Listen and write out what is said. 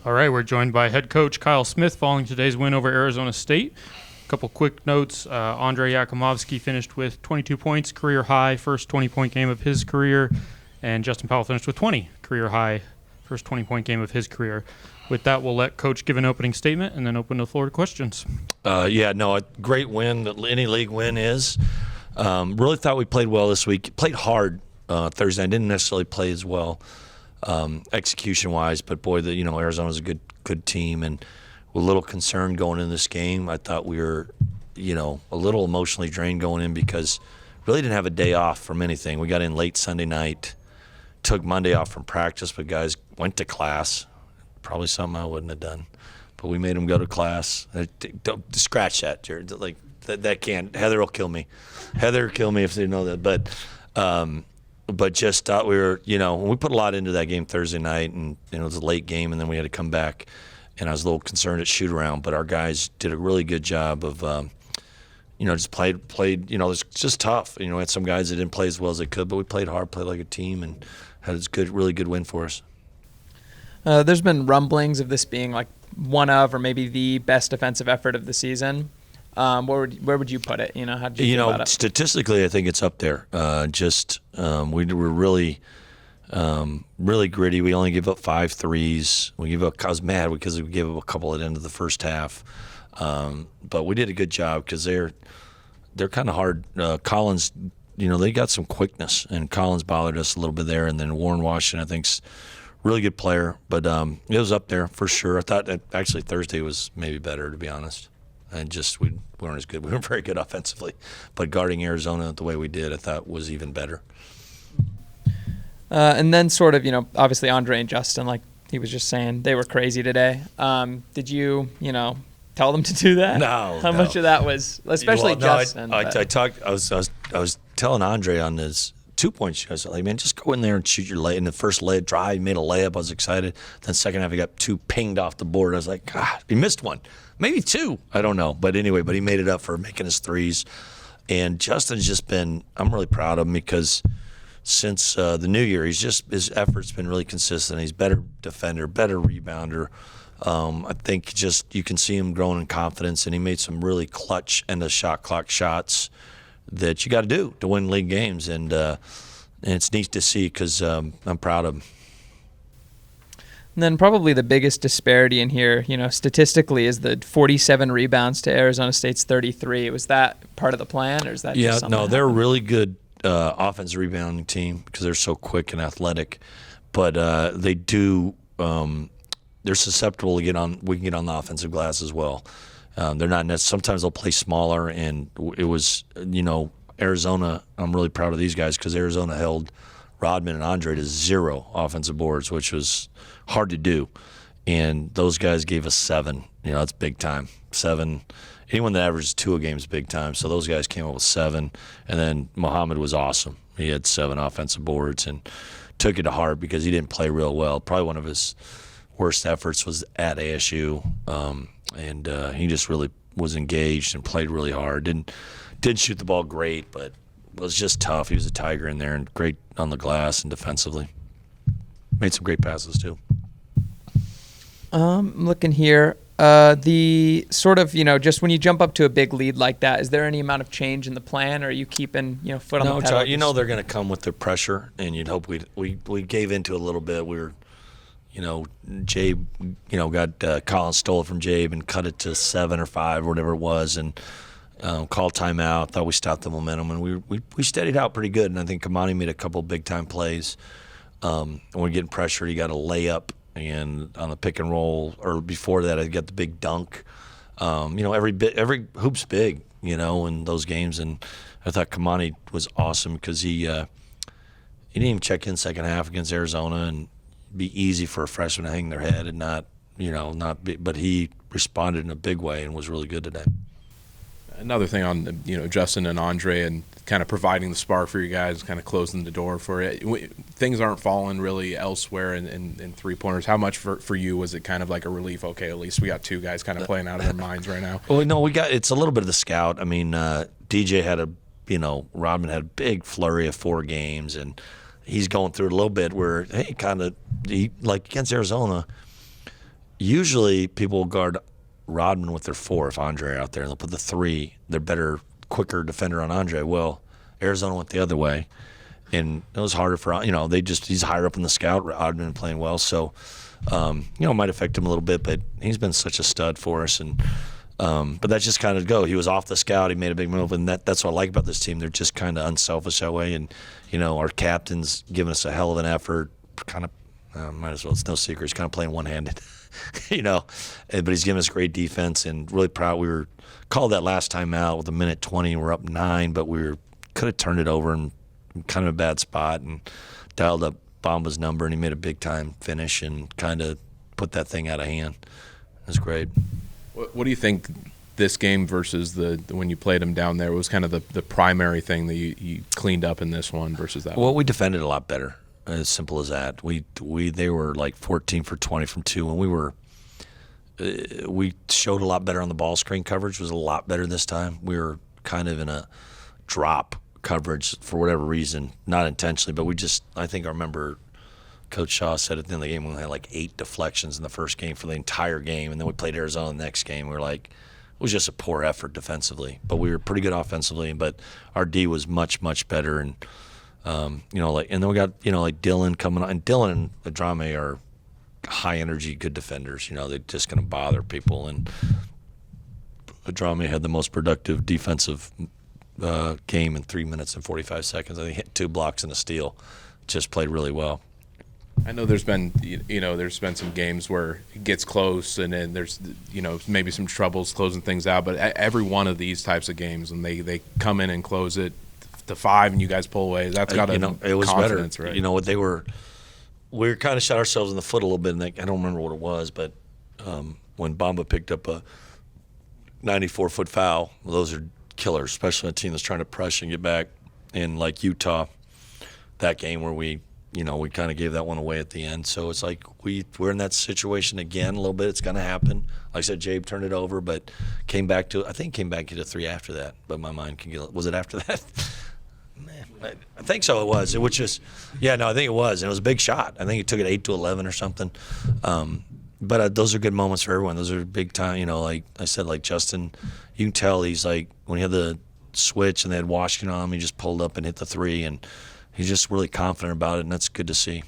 All right, we're joined by head coach Kyle Smith following today's win over Arizona State. A couple quick notes. Andrei Yakumovsky finished with 22 points, career high, first 20-point game of his career. And Justin Powell finished with 20, career high, first 20-point game of his career. With that, we'll let Coach give an opening statement and then open the floor to questions. A great win. Any league win is. Really thought we played well this week. Played hard Thursday. I didn't necessarily play as well execution-wise, but boy, Arizona's a good team, and we're a little concerned going in this game. I thought we were, a little emotionally drained going in because really didn't have a day off from anything. We got in late Sunday night, took Monday off from practice, but guys went to class. Probably something I wouldn't have done, but we made them go to class. Don't scratch that, Jared. Like that can't. Heather will kill me. Heather will kill me if they know that. But just thought we were, we put a lot into that game Thursday night, and it was a late game, and then we had to come back, and I was a little concerned at shoot around, but our guys did a really good job of, just played. It's just tough. We had some guys that didn't play as well as they could, but we played hard, played like a team, and had a really good win for us. There's been rumblings of this being like one of, or maybe the best defensive effort of the season. Where would you put it? How did you feel about it? Statistically, I think it's up there. We were really gritty. We only gave up 5 threes. I was mad because we gave up a couple at the end of the first half. But we did a good job because they're kind of hard. Collins, they got some quickness, and Collins bothered us a little bit there. And then Warren Washington, I think's really good player, but it was up there for sure. I thought that actually Thursday was maybe better, to be honest. And we weren't as good. We weren't very good offensively, but guarding Arizona the way we did, I thought was even better. And then sort of, obviously Andre and Justin, like he was just saying, they were crazy today. Did you, tell them to do that? No. How much of that was, especially Justin? I was telling Andre on his 2-point shot. I was like, man, just go in there and shoot your layup. In the first drive, he made a layup. I was excited. Then second half, he got 2 pinged off the board. I was like, God, he missed one. Maybe 2. I don't know. But anyway, he made it up for making his threes. And Justin's just been – I'm really proud of him because since the new year, his effort's been really consistent. He's a better defender, better rebounder. I think just you can see him growing in confidence, and he made some really clutch end of shot clock shots that you got to do to win league games, and it's neat to see because I'm proud of him. And then probably the biggest disparity in here, statistically, is the 47 rebounds to Arizona State's 33. Was that part of the plan, or is that just something? No, they're a really good offensive rebounding team because they're so quick and athletic, but they do. They're susceptible to we can get on the offensive glass as well. They're not sometimes they'll play smaller, and it was, Arizona, I'm really proud of these guys because Arizona held Rodman and Andre to 0 offensive boards, which was hard to do. And those guys gave us 7. That's big time. 7. Anyone that averages 2 a game is big time. So those guys came up with 7. And then Muhammad was awesome. He had 7 offensive boards and took it to heart because he didn't play real well. Probably one of his worst efforts was at ASU. And he just really was engaged and played really hard. Didn't shoot the ball great, but was just tough. He was a tiger in there and great on the glass and defensively. Made some great passes too. I'm looking here. The sort of, just when you jump up to a big lead like that, is there any amount of change in the plan, or are you keeping, foot on the pedal? No, they're going to come with their pressure, and you'd hope we gave into a little bit. We were, Jabe, got Collins stole it from Jabe and cut it to 7 or 5 or whatever it was, and called timeout. Thought we stopped the momentum, and we steadied out pretty good. And I think Kamani made a couple big time plays. When we're getting pressured, he got a layup, and on the pick and roll, or before that, I got the big dunk. Every hoop's big, in those games. And I thought Kamani was awesome because he didn't even check in second half against Arizona, and be easy for a freshman to hang their head and but he responded in a big way and was really good today. Another thing on Justin and Andre and kind of providing the spark for you guys, kind of closing the door for it. Things aren't falling really elsewhere in three-pointers. How much for you was it kind of like a relief? Okay, at least we got 2 guys kind of playing out of their minds right now. Well, no, it's a little bit of the scout. I mean, DJ had Rodman had a big flurry of 4 games, and he's going through it a little bit where, hey, like against Arizona, usually people will guard Rodman with their 4 if Andre out there, and they'll put the 3, their better, quicker defender on Andre. Well, Arizona went the other way, and it was harder for, he's higher up in the scout. Rodman playing well, so it might affect him a little bit, but he's been such a stud for us. And but that's just kind of go. He was off the scout. He made a big move, and that's what I like about this team. They're just kind of unselfish that way. And our captain's giving us a hell of an effort. Kind of, might as well. It's no secret. He's kind of playing one-handed, But he's giving us great defense, and really proud. We were called that last time out with a minute 20. We're up 9, but could have turned it over in kind of a bad spot and dialed up Bamba's number, and he made a big-time finish and kind of put that thing out of hand. It was great. What do you think this game versus when you played them down there was kind of the primary thing that you cleaned up in this one versus that one? Well, we defended a lot better. As simple as that. They were like 14 for 20 from 2, and we showed a lot better on the ball screen coverage. Was a lot better this time. We were kind of in a drop coverage for whatever reason, not intentionally, but I think I remember Coach Shaw said at the end of the game we had like 8 deflections in the first game for the entire game, and then we played Arizona the next game. We were like, it was just a poor effort defensively, but we were pretty good offensively. But our D was much, much better, and and then we got like Dylan coming on, and Dylan and Adrame are high energy, good defenders. They're just going to bother people, and Adrame had the most productive defensive game in 3 minutes and 45 seconds. I think he hit 2 blocks and a steal. Just played really well. I know there's been some games where it gets close, and then there's maybe some troubles closing things out. But every one of these types of games, when they come in and close it to 5, and you guys pull away, that's got it was confidence, better. Right? We were kind of shot ourselves in the foot a little bit. And I don't remember what it was, but when Bamba picked up a 94-foot foul, those are killers, especially a team that's trying to press and get back. And like Utah, that game where we kind of gave that one away at the end. So it's like we're in that situation again a little bit. It's going to happen. Like I said, Jabe turned it over, but came back to 3 after that. But my mind can get – was it after that? Man, I think so it was. I think it was. And it was a big shot. I think he took it 8-11 or something. But those are good moments for everyone. Those are big time, like I said, like Justin, you can tell he's like – when he had the switch and they had Washington on him, he just pulled up and hit the 3, and he's just really confident about it, and that's good to see.